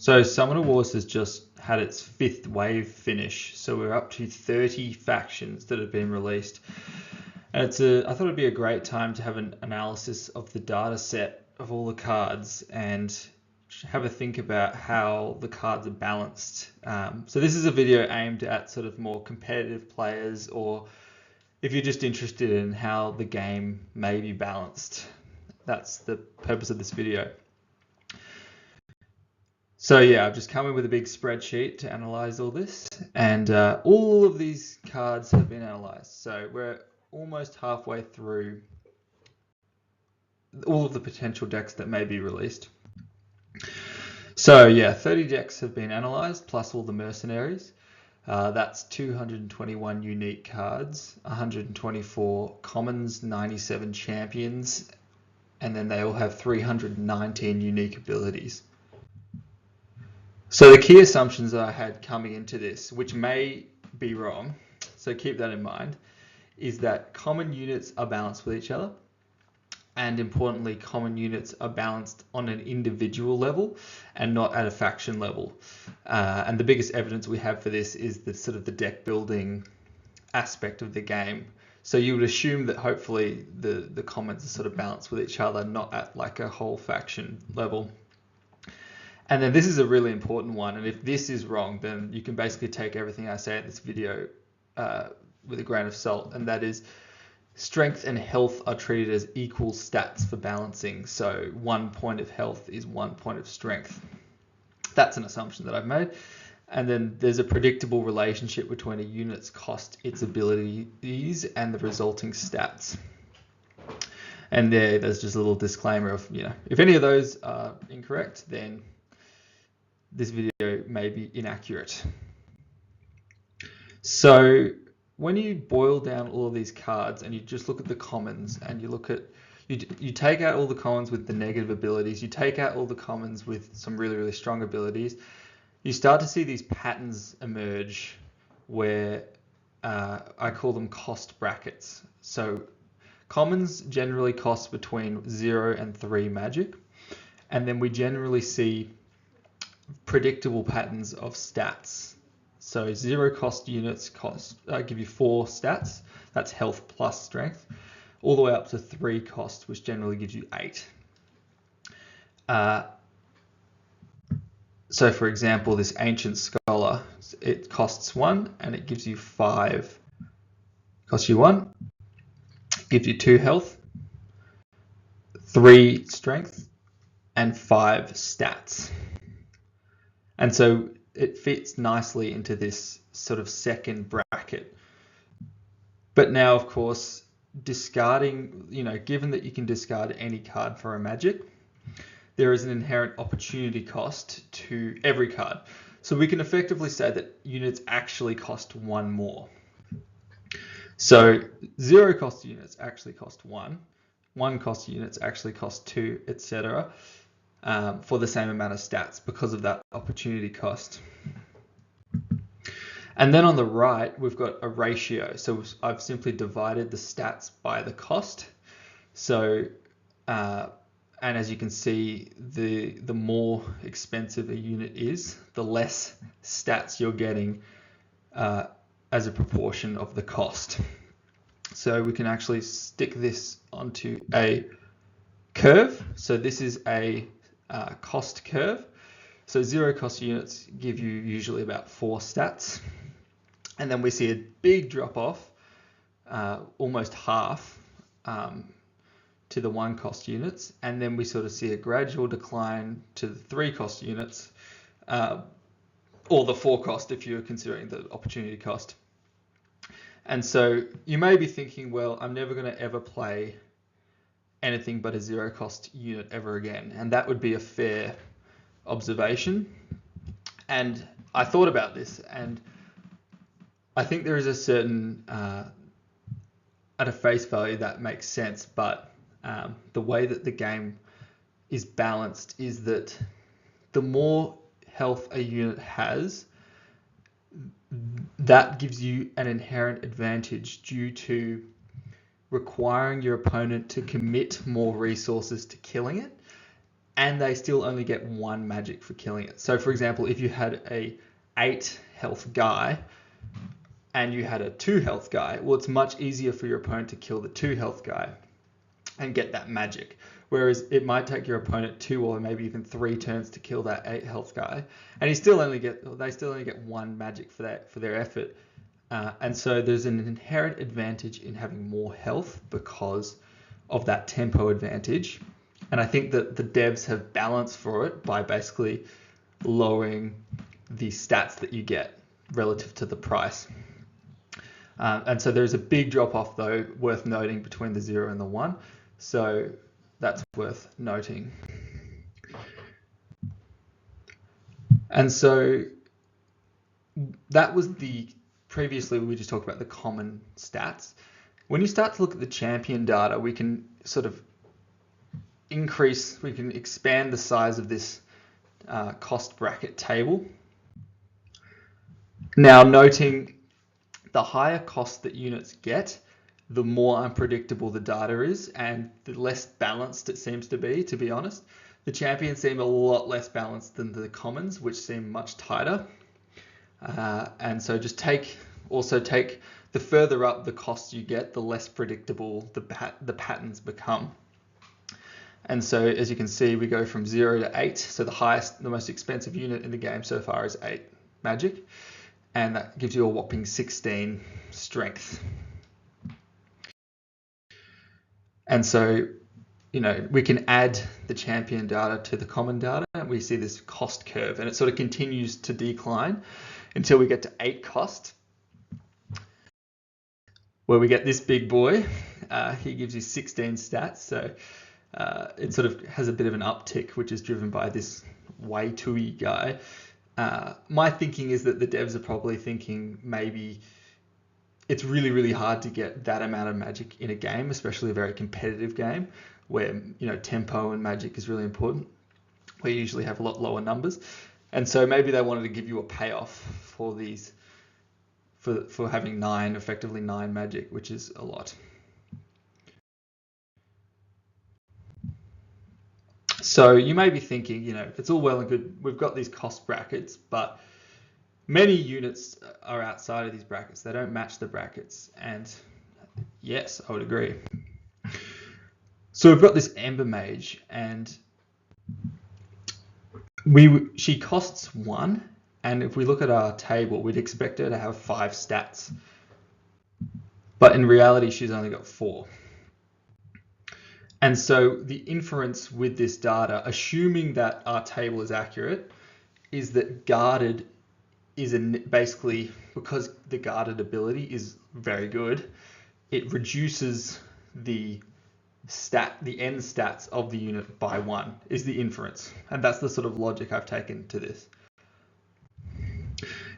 So Summoner Wars has just had its 5th wave finish, so we're up to 30 factions that have been released. And I thought it'd be a great time to have an analysis of the data set of all the cards and have a think about how the cards are balanced. So this is a video aimed at sort of more competitive players, or if you're just interested in how the game may be balanced. That's the purpose of this video. So yeah, I've just come in with a big spreadsheet to analyze all this, and all of these cards have been analyzed. So we're almost halfway through all of the potential decks that may be released. So yeah, 30 decks have been analyzed, plus all the mercenaries. That's 221 unique cards, 124 commons, 97 champions, and then they all have 319 unique abilities. So the key assumptions that I had coming into this, which may be wrong, so keep that in mind, is that common units are balanced with each other, and importantly, common units are balanced on an individual level and not at a faction level. And the biggest evidence we have for this is the sort of the deck building aspect of the game. So you would assume that hopefully the commons are sort of balanced with each other, not at like a whole faction level. And then this is a really important one, and if this is wrong, then you can basically take everything I say in this video with a grain of salt, and that is strength and health are treated as equal stats for balancing. So 1 point of health is 1 point of strength. That's an assumption that I've made. And then there's a predictable relationship between a unit's cost, its abilities, and the resulting stats. And there's just a little disclaimer of, if any of those are incorrect, then this video may be inaccurate. So when you boil down all of these cards and you just look at the commons and you look at, you take out all the commons with the negative abilities, you take out all the commons with some really, really strong abilities, you start to see these patterns emerge where I call them cost brackets. So commons generally cost between 0 and 3 magic, and then we generally see predictable patterns of stats. So 0 cost units give you 4 stats, that's health plus strength, all the way up to 3 cost, which generally gives you 8. So for example, this Ancient Scholar, it costs 1 and it gives you 5. Costs you 1, gives you 2 health, 3 strength, and 5 stats. And so it fits nicely into this sort of second bracket. But now, of course, discarding, given that you can discard any card for a magic, there is an inherent opportunity cost to every card. So we can effectively say that units actually cost 1 more. So 0 cost units actually cost 1, 1 cost units actually cost 2, etc. For the same amount of stats because of that opportunity cost. And then on the right, we've got a ratio. So I've simply divided the stats by the cost. So, and as you can see, the more expensive a unit is, the less stats you're getting as a proportion of the cost. So we can actually stick this onto a curve. So this is a cost curve. So 0 cost units give you usually about 4 stats. And then we see a big drop off, almost half to the 1 cost units. And then we sort of see a gradual decline to the 3 cost units, or the 4 cost if you're considering the opportunity cost. And so you may be thinking, well, I'm never going to ever play anything but a 0 cost unit ever again. And that would be a fair observation. And I thought about this, and I think there is a certain, at a face value, that makes sense, but the way that the game is balanced is that the more health a unit has, that gives you an inherent advantage due to requiring your opponent to commit more resources to killing it, and they still only get 1 magic for killing it. So for example, if you had a 8 health guy and you had a 2 health guy, well, it's much easier for your opponent to kill the 2 health guy and get that magic. Whereas it might take your opponent 2 or maybe even 3 turns to kill that 8 health guy, and they still only get 1 magic for their effort. And so there's an inherent advantage in having more health because of that tempo advantage. And I think that the devs have balanced for it by basically lowering the stats that you get relative to the price. And so there's a big drop off though, worth noting, between the 0 and the 1. So that's worth noting. And so that was previously we just talked about the common stats. When you start to look at the champion data, we can sort of expand the size of this cost bracket table. Now, noting the higher cost that units get, the more unpredictable the data is and the less balanced it seems to be honest. The champions seem a lot less balanced than the commons, which seem much tighter. And so just take the further up the cost you get, the less predictable the patterns become. And so as you can see, we go from 0 to 8. So the most expensive unit in the game so far is 8 magic. And that gives you a whopping 16 strength. And so, we can add the champion data to the common data, and we see this cost curve, and it sort of continues to decline until we get to 8 cost, where we get this big boy. He gives you 16 stats, so it sort of has a bit of an uptick, which is driven by this Wei-Tui guy. My thinking is that the devs are probably thinking maybe it's really, really hard to get that amount of magic in a game, especially a very competitive game where, tempo and magic is really important. We usually have a lot lower numbers. And so maybe they wanted to give you a payoff for these, for having effectively 9 magic, which is a lot. So you may be thinking, it's all well and good. We've got these cost brackets, but many units are outside of these brackets. They don't match the brackets. And yes, I would agree. So we've got this Ember Mage, and she costs 1. And if we look at our table, we'd expect her to have 5 stats. But in reality, she's only got 4. And so the inference with this data, assuming that our table is accurate, is that guarded is basically, because the guarded ability is very good, it reduces the end stats of the unit by 1 is the inference. And that's the sort of logic I've taken to this.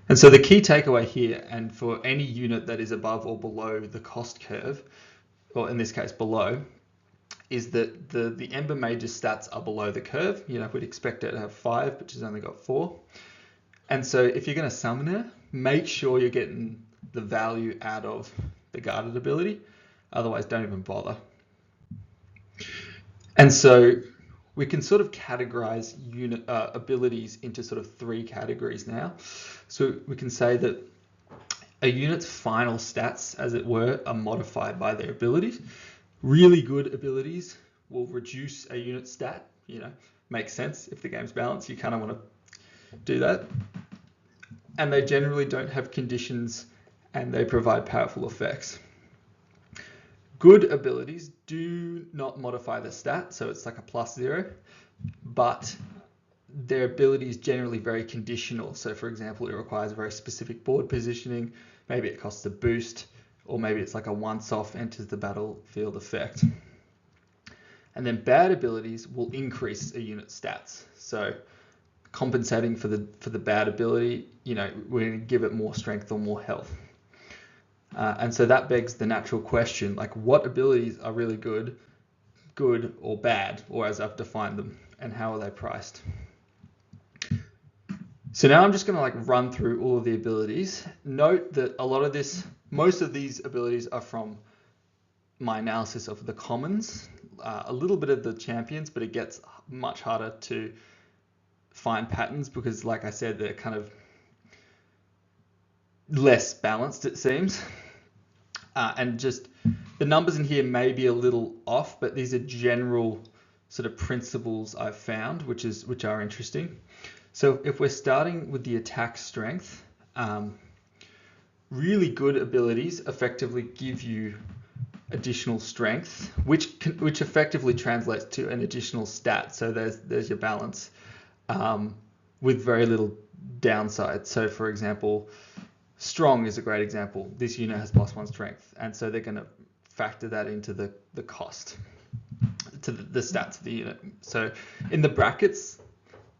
And so the key takeaway here, and for any unit that is above or below the cost curve, or in this case below, is that the Ember Mage's stats are below the curve. We'd expect it to have 5, but she's only got 4. And so if you're going to summon her, make sure you're getting the value out of the guarded ability. Otherwise, don't even bother. And so we can sort of categorize unit abilities into sort of 3 categories now. So we can say that a unit's final stats, as it were, are modified by their abilities. Really good abilities will reduce a unit stat. Makes sense. If the game's balanced, you kind of want to do that. And they generally don't have conditions, and they provide powerful effects. Good abilities do not modify the stat, so it's like a +0, but their ability is generally very conditional. So for example, it requires a very specific board positioning, maybe it costs a boost, or maybe it's like a once-off enters the battlefield effect. And then bad abilities will increase a unit's stats. So compensating for the bad ability, we're going to give it more strength or more health. And so that begs the natural question, like what abilities are really good or bad, or as I've defined them, and how are they priced? So now I'm just going to run through all of the abilities. Note that most of these abilities are from my analysis of the commons, a little bit of the champions, but it gets much harder to find patterns because, like I said, they're kind of less balanced, it seems. And just the numbers in here may be a little off, but these are general sort of principles I've found, which are interesting. So if we're starting with the attack strength, really good abilities effectively give you additional strength, which effectively translates to an additional stat. So there's your balance, with very little downside. So for example, strong is a great example. This unit has +1 strength, and so they're going to factor that into the cost, to the stats of the unit. So in the brackets,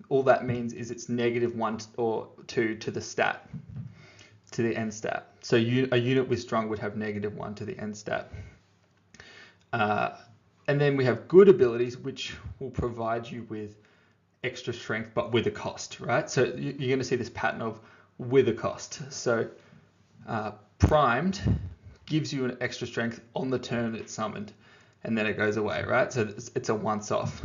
all that means is it's -1 or 2 to the stat, to the end stat. So a unit with strong would have -1 to the end stat. And then we have good abilities, which will provide you with extra strength, but with a cost, right? So you're going to see this pattern of with a cost. So primed gives you an extra strength on the turn it's summoned, and then it goes away, right? So it's a once-off.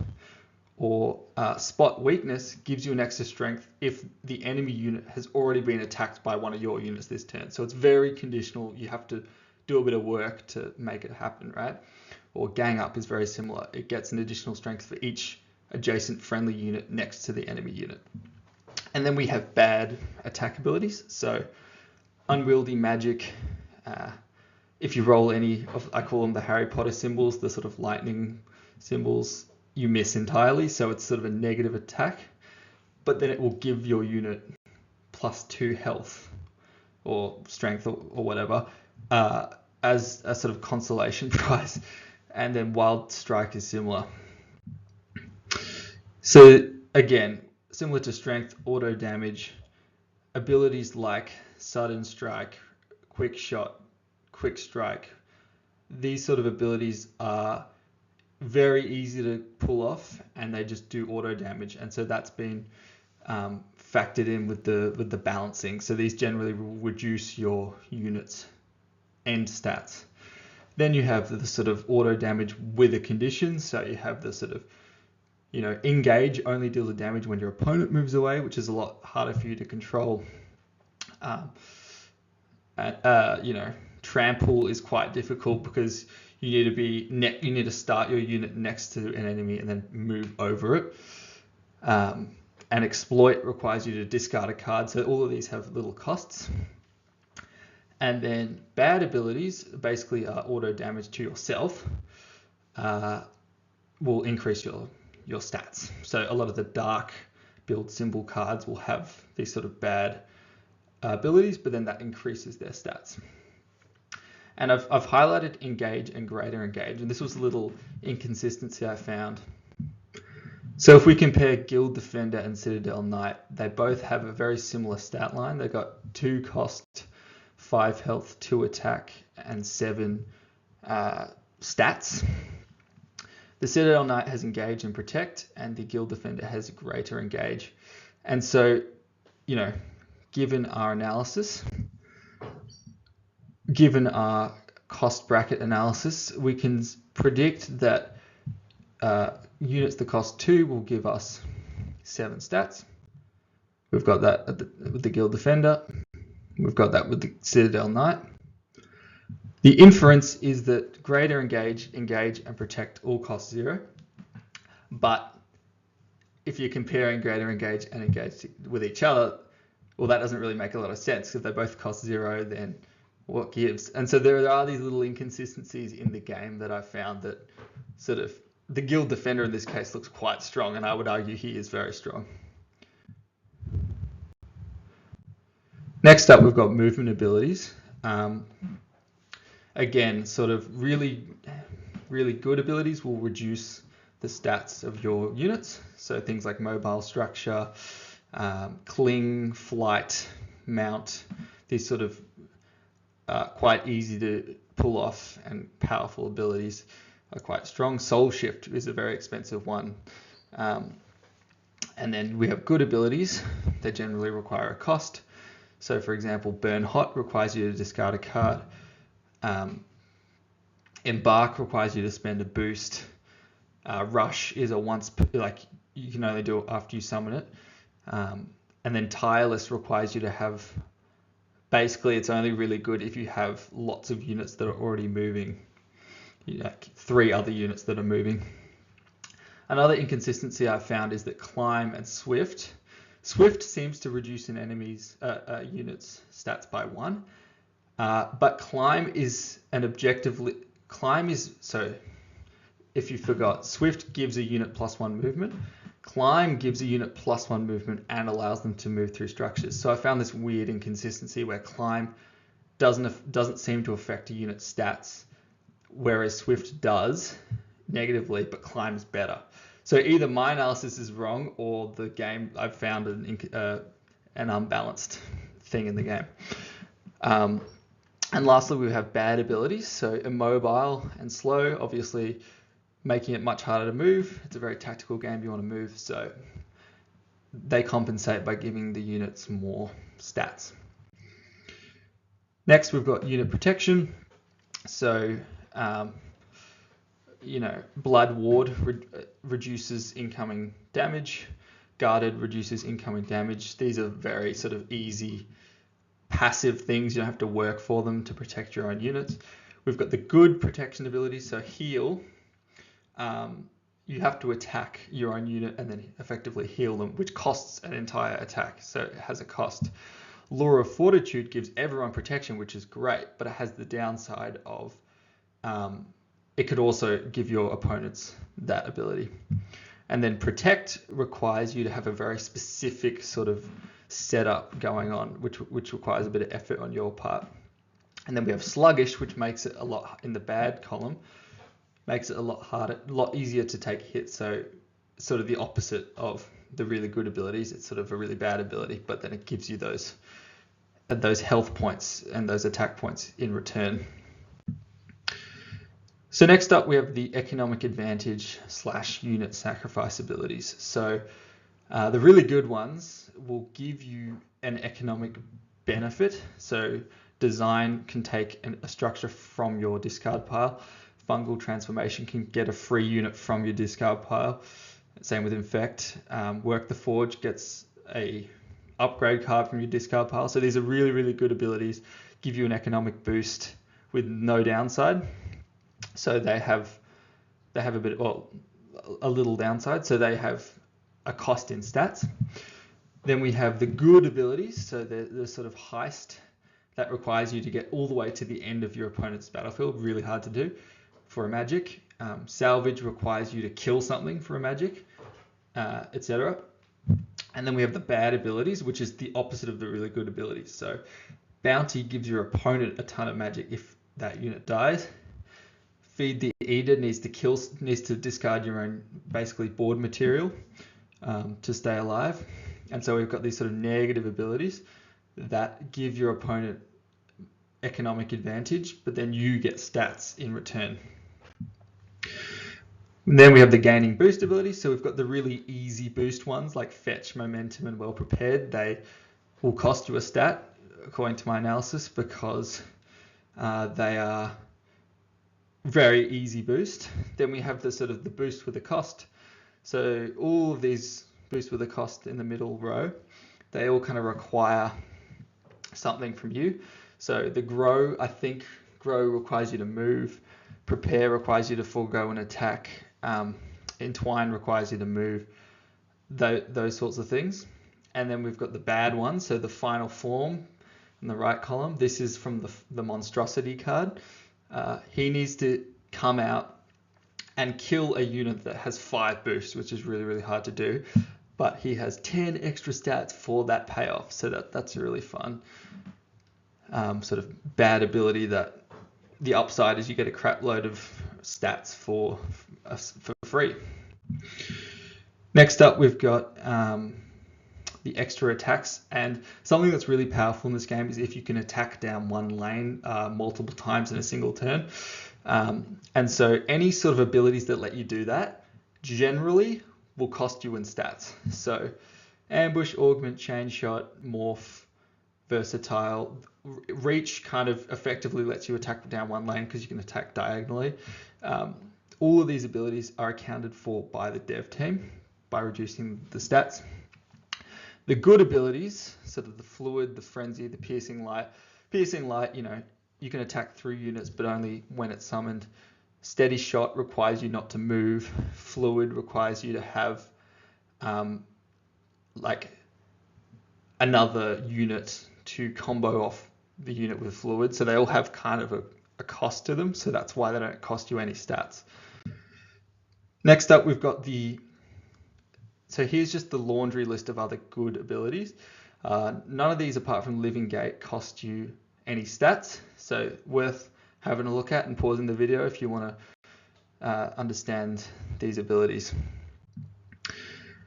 Or spot weakness gives you an extra strength if the enemy unit has already been attacked by one of your units this turn. So it's very conditional. You have to do a bit of work to make it happen, right? Or gang up is very similar. It gets an additional strength for each adjacent friendly unit next to the enemy unit. And then we have bad attack abilities. So unwieldy magic. If you roll any of, I call them the Harry Potter symbols, the sort of lightning symbols, you miss entirely. So it's sort of a negative attack, but then it will give your unit +2 health or strength or whatever as a sort of consolation prize. And then wild strike is similar. So again, similar to strength, auto damage, abilities like sudden strike, quick shot, quick strike. These sort of abilities are very easy to pull off, and they just do auto damage. And so that's been factored in with the balancing. So these generally will reduce your unit's end stats. Then you have the sort of auto damage with a condition. So you have the sort of, engage only deals the damage when your opponent moves away, which is a lot harder for you to control. Trample is quite difficult because you need to start your unit next to an enemy and then move over it. And exploit requires you to discard a card. So all of these have little costs. And then bad abilities basically are auto damage to yourself, will increase your stats. So a lot of the dark build symbol cards will have these sort of bad abilities, but then that increases their stats. And I've highlighted engage and greater engage, and this was a little inconsistency I found. So if we compare Guild Defender and Citadel Knight, they both have a very similar stat line. They've got 2 cost, 5 health, 2 attack, and 7 stats. The Citadel Knight has engage and protect, and the Guild Defender has greater engage. And so, given our analysis, given our cost bracket analysis, we can predict that units that cost 2 will give us 7 stats. We've got that with the Guild Defender. We've got that with the Citadel Knight. The inference is that greater engage, and protect all cost 0. But if you're comparing greater engage and engage with each other, well, that doesn't really make a lot of sense. If they both cost 0, then what gives? And so there are these little inconsistencies in the game that I found that sort of the Guild Defender in this case looks quite strong, and I would argue he is very strong. Next up, we've got movement abilities. Again, sort of really, really good abilities will reduce the stats of your units. So things like mobile structure, cling, flight, mount, these sort of quite easy to pull off and powerful abilities are quite strong. Soul Shift is a very expensive one. And then we have good abilities. They generally require a cost. So for example, Burn Hot requires you to discard a card. Embark requires you to spend a boost. Rush is a once, like you can only do it after you summon it. And then Tireless requires you to have, basically it's only really good if you have lots of units that are already moving, like 3 other units that are moving. Another inconsistency I found is that Climb and Swift seems to reduce an enemy's units stats by 1, but Climb is so if you forgot, Swift gives a unit +1 movement, Climb gives a unit +1 movement and allows them to move through structures. So I found this weird inconsistency where Climb doesn't seem to affect a unit's stats, whereas Swift does negatively, but Climb's better. So either my analysis is wrong or the game, I've found an unbalanced thing in the game. And lastly, we have bad abilities. So immobile and slow, obviously making it much harder to move. It's a very tactical game, you want to move, so they compensate by giving the units more stats. Next, we've got unit protection. So, Blood Ward reduces incoming damage. Guarded reduces incoming damage. These are very sort of easy passive things. You don't have to work for them to protect your own units. We've got the good protection ability, so heal. You have to attack your own unit and then effectively heal them, which costs an entire attack, so it has a cost. Lure of Fortitude gives everyone protection, which is great, but it has the downside of it could also give your opponents that ability. And then Protect requires you to have a very specific sort of setup going on, which requires a bit of effort on your part. And then we have Sluggish, which makes it a lot, in the bad column, makes it a lot harder, a lot easier to take hits. So sort of the opposite of the really good abilities. It's sort of a really bad ability, but then it gives you those health points and those attack points in return. So next up, we have the economic advantage / unit sacrifice abilities. So the really good ones will give you an economic benefit. So Design can take a structure from your discard pile. Fungal Transformation can get a free unit from your discard pile. Same with Infect. Work the Forge gets a upgrade card from your discard pile. So these are really, really good abilities, give you an economic boost with no downside. So they have a little downside. So they have a cost in stats. Then we have the good abilities. So the sort of Heist that requires you to get all the way to the end of your opponent's battlefield. Really hard to do for a magic. Salvage requires you to kill something for a magic, etc. And then we have the bad abilities, which is the opposite of the really good abilities. So Bounty gives your opponent a ton of magic if that unit dies. Feed the Eater needs to discard your own basically board material to stay alive. And so we've got these sort of negative abilities that give your opponent economic advantage, but then you get stats in return. And then we have the gaining boost ability. So we've got the really easy boost ones like Fetch, Momentum, and Well Prepared. They will cost you a stat, according to my analysis, because they are very easy boost. Then we have the sort of the boost with a cost. So all of these boosts with a cost in the middle row, they all kind of require something from you. So the Grow, I think Grow requires you to move. Prepare requires you to forego an attack. Entwine requires you to move. Those sorts of things. And then we've got the bad one. So the Final Form in the right column. This is from the Monstrosity card. He needs to come out and kill a unit that has 5 boosts, which is really, really hard to do. But he has 10 extra stats for that payoff. So that's really fun. Sort of bad ability that the upside is you get a crap load of stats for free. Next up, we've got the extra attacks, and something that's really powerful in this game is if you can attack down one lane multiple times in a single turn. And so any sort of abilities that let you do that generally will cost you in stats. So Ambush, Augment, Chain Shot, Morph, Versatile. Reach kind of effectively lets you attack down one lane because you can attack diagonally. all of these abilities are accounted for by the dev team by reducing the stats. The good abilities, sort of the fluid, the frenzy, the piercing light, you know, you can attack through units, but only when it's summoned. Steady shot requires you not to move. Fluid requires you to have like another unit to combo off the unit with fluid. So they all have kind of a cost to them. So that's why they don't cost you any stats. Next up, we've got so here's just the laundry list of other good abilities. None of these, apart from Living Gate, cost you any stats. So worth having a look at and pausing the video if you want to understand these abilities.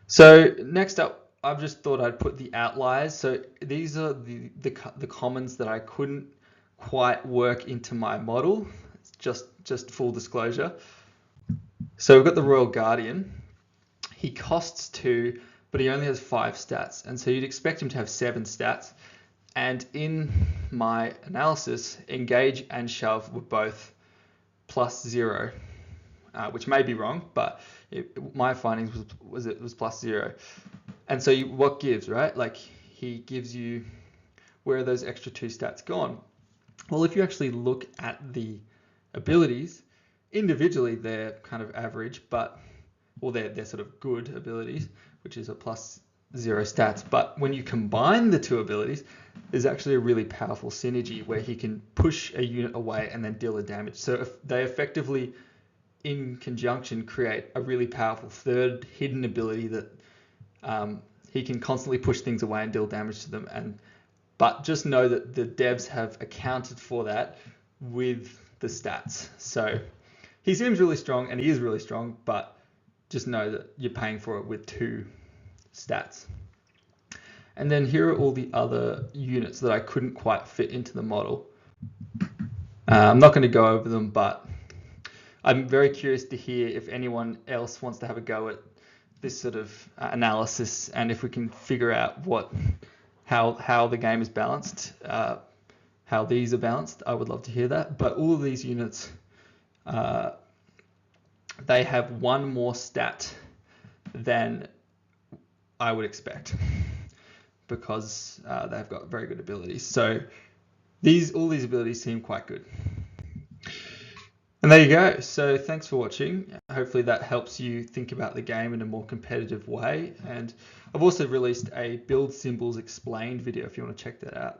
So next up, I've just thought I'd put the outliers. So these are the commons that I couldn't quite work into my model. Just full disclosure. So we've got the Royal Guardian. He costs 2, but he only has 5 stats, and so you'd expect him to have 7 stats. And in my analysis, Engage and Shove were both +0, which may be wrong, but my findings was it was +0. And so what gives, right? Like, he gives you, where are those extra 2 stats gone? Well, if you actually look at the abilities, individually they're kind of average, but, well, they're sort of good abilities, which is a +0 stats. But when you combine the 2 abilities, there's actually a really powerful synergy where he can push a unit away and then deal a damage. So if they effectively, in conjunction, create a really powerful third hidden ability that he can constantly push things away and deal damage to them. But just know that the devs have accounted for that with the stats. So he seems really strong, and he is really strong, but just know that you're paying for it with 2 stats. And then here are all the other units that I couldn't quite fit into the model. I'm not going to go over them, but I'm very curious to hear if anyone else wants to have a go at this sort of analysis, and if we can figure out how the game is balanced, how these are balanced. I would love to hear that. But all of these units, they have 1 more stat than I would expect, because they've got very good abilities. So all these abilities seem quite good. And there you go. So thanks for watching. Hopefully that helps you think about the game in a more competitive way. And I've also released a Build Symbols Explained video if you want to check that out.